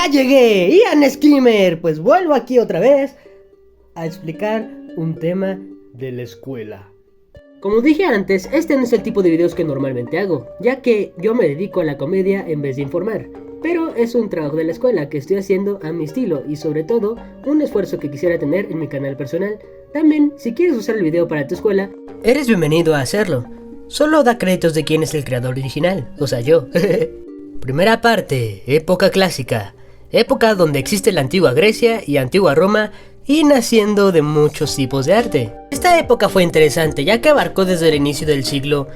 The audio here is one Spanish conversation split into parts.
¡Ya llegué! ¡Ian Skimmer! Pues vuelvo aquí otra vez a explicar un tema de la escuela. Como dije antes, este no es el tipo de videos que normalmente hago, ya que yo me dedico a la comedia en vez de informar. Pero es un trabajo de la escuela que estoy haciendo a mi estilo y sobre todo un esfuerzo que quisiera tener en mi canal personal. También, si quieres usar el video para tu escuela, eres bienvenido a hacerlo. Solo da créditos de quién es el creador original, o sea yo. Primera parte, época clásica. Época donde existe la antigua Grecia y antigua Roma y naciendo de muchos tipos de arte. Esta época fue interesante ya que abarcó desde el inicio del siglo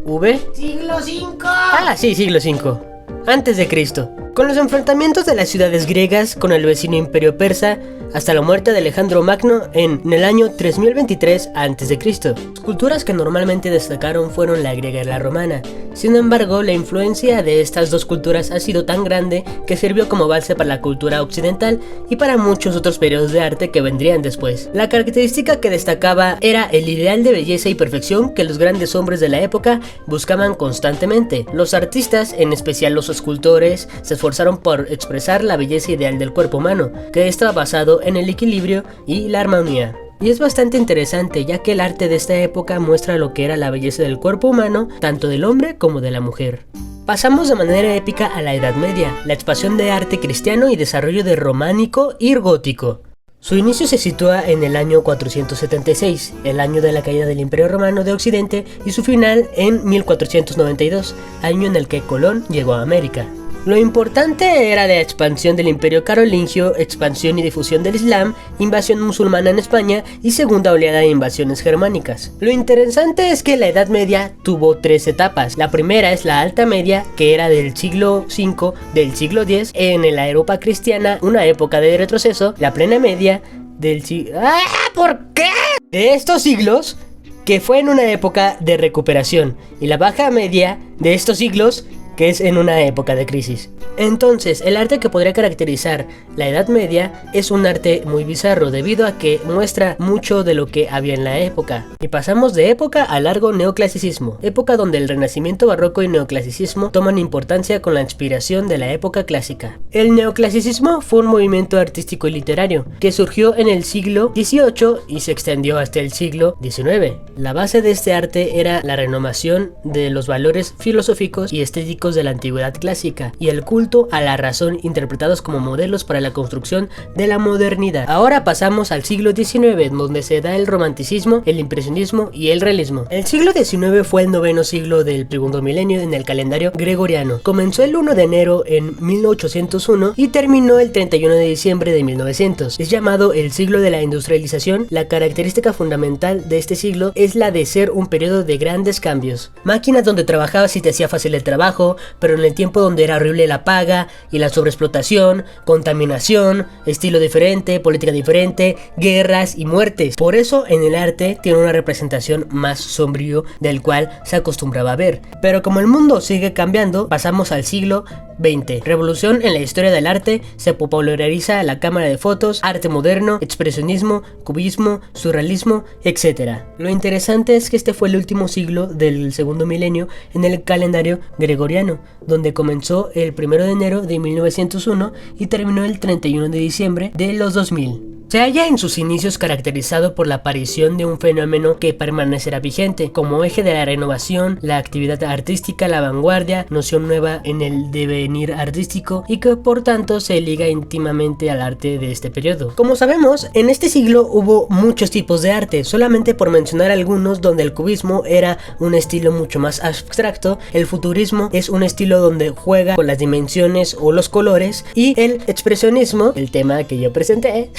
¿V? ¡Siglo V! Ah, sí, siglo V. Antes de Cristo. Con los enfrentamientos de las ciudades griegas con el vecino imperio persa hasta la muerte de Alejandro Magno en el año 3023 a.C. Las culturas que normalmente destacaron fueron la griega y la romana. Sin embargo, la influencia de estas dos culturas ha sido tan grande que sirvió como base para la cultura occidental y para muchos otros periodos de arte que vendrían después. La característica que destacaba era el ideal de belleza y perfección que los grandes hombres de la época buscaban constantemente. Los artistas, en especial los escultores, se esforzaron por expresar la belleza ideal del cuerpo humano, que estaba basado en el equilibrio y la armonía. Y es bastante interesante ya que el arte de esta época muestra lo que era la belleza del cuerpo humano, tanto del hombre como de la mujer. Pasamos de manera épica a la Edad Media, la expansión de arte cristiano y desarrollo de románico y gótico. Su inicio se sitúa en el año 476, el año de la caída del Imperio Romano de Occidente, y su final en 1492, año en el que Colón llegó a América. Lo importante era la expansión del Imperio Carolingio, expansión y difusión del Islam, invasión musulmana en España y segunda oleada de invasiones germánicas. Lo interesante es que la Edad Media tuvo tres etapas. La primera es la Alta Media, que era del siglo V, del siglo X, en la Europa cristiana, una época de retroceso. La Plena Media del siglo... ¡Ah! ¿Por qué? De estos siglos, que fue en una época de recuperación. Y la Baja Media de estos siglos, que es en una época de crisis. Entonces, el arte que podría caracterizar la Edad Media es un arte muy bizarro debido a que muestra mucho de lo que había en la época. Y pasamos de época a largo neoclasicismo, época donde el renacimiento barroco y neoclasicismo toman importancia con la inspiración de la época clásica. El neoclasicismo fue un movimiento artístico y literario que surgió en el siglo XVIII y se extendió hasta el siglo XIX. La base de este arte era la renovación de los valores filosóficos y estéticos de la antigüedad clásica y el culto a la razón interpretados como modelos para la construcción de la modernidad. Ahora pasamos al siglo XIX, donde se da el romanticismo, el impresionismo y el realismo. El siglo XIX fue el noveno siglo del segundo milenio en el calendario gregoriano. Comenzó el 1 de enero en 1801 y terminó el 31 de diciembre de 1900. Es llamado el siglo de la industrialización. La característica fundamental de este siglo es la de ser un periodo de grandes cambios. Máquinas donde trabajabas y te hacía fácil el trabajo, pero en el tiempo donde era horrible la paga y la sobreexplotación, contaminación, estilo diferente, política diferente, guerras y muertes. Por eso en el arte tiene una representación más sombrío del cual se acostumbraba a ver. Pero como el mundo sigue cambiando, pasamos al siglo XX. Revolución en la historia del arte, se populariza la cámara de fotos, arte moderno, expresionismo, cubismo, surrealismo, etc. Lo interesante es que este fue el último siglo del segundo milenio en el calendario gregoriano, donde comenzó el 1 de enero de 1901 y terminó el 31 de diciembre de los 2000. Se halla en sus inicios caracterizado por la aparición de un fenómeno que permanecerá vigente, como eje de la renovación, la actividad artística, la vanguardia, noción nueva en el devenir artístico y que por tanto se liga íntimamente al arte de este periodo. Como sabemos, en este siglo hubo muchos tipos de arte, solamente por mencionar algunos, donde el cubismo era un estilo mucho más abstracto, el futurismo es un estilo donde juega con las dimensiones o los colores y el expresionismo, el tema que yo presenté,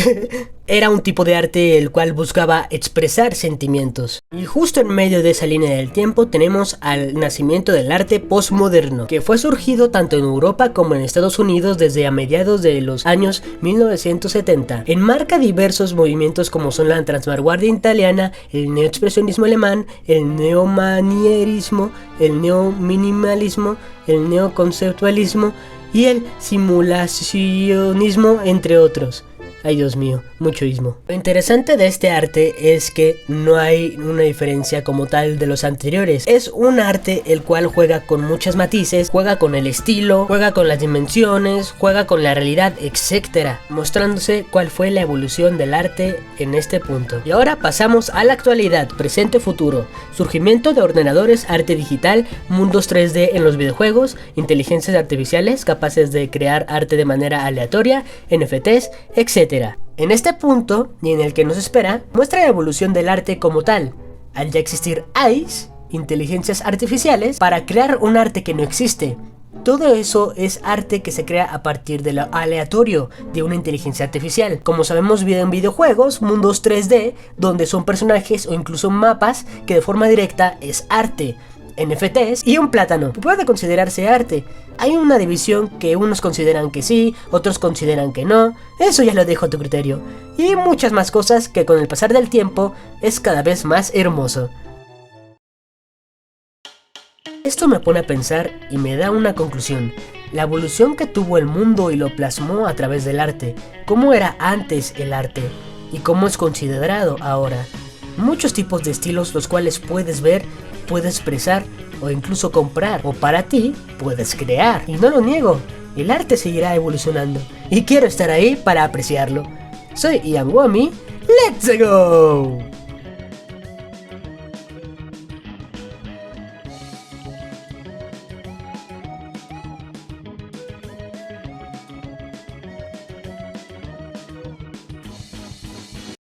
era un tipo de arte el cual buscaba expresar sentimientos. Y justo en medio de esa línea del tiempo tenemos al nacimiento del arte postmoderno, que fue surgido tanto en Europa como en Estados Unidos desde a mediados de los años 1970. Enmarca diversos movimientos como son la transvanguardia italiana, el neoexpresionismo alemán, el neomanierismo, el neominimalismo, el neoconceptualismo y el simulacionismo, entre otros. Ay Dios mío, mucho ismo. Lo interesante de este arte es que no hay una diferencia como tal de los anteriores. Es un arte el cual juega con muchos matices, juega con el estilo, juega con las dimensiones, juega con la realidad, etc. Mostrándose cuál fue la evolución del arte en este punto. Y ahora pasamos a la actualidad, presente, futuro. Surgimiento de ordenadores, arte digital, mundos 3D en los videojuegos, inteligencias artificiales capaces de crear arte de manera aleatoria, NFTs, etc. En este punto, y en el que nos espera, muestra la evolución del arte como tal, al ya existir AIs, inteligencias artificiales, para crear un arte que no existe. Todo eso es arte que se crea a partir de lo aleatorio de una inteligencia artificial. Como sabemos bien en videojuegos, mundos 3D, donde son personajes o incluso mapas que de forma directa es arte. NFTs y un plátano puede considerarse arte. Hay una división que unos consideran que sí, otros consideran que no. Eso ya lo dejo a tu criterio. Y muchas más cosas que con el pasar del tiempo es cada vez más hermoso. Esto me pone a pensar y me da una conclusión. La evolución que tuvo el mundo y lo plasmó a través del arte. ¿Cómo era antes el arte? ¿Y cómo es considerado ahora? Muchos tipos de estilos los cuales puedes ver, puedes expresar o incluso comprar, o para ti puedes crear. Y no lo niego, el arte seguirá evolucionando y quiero estar ahí para apreciarlo. Soy Ian Wami, ¡let's go!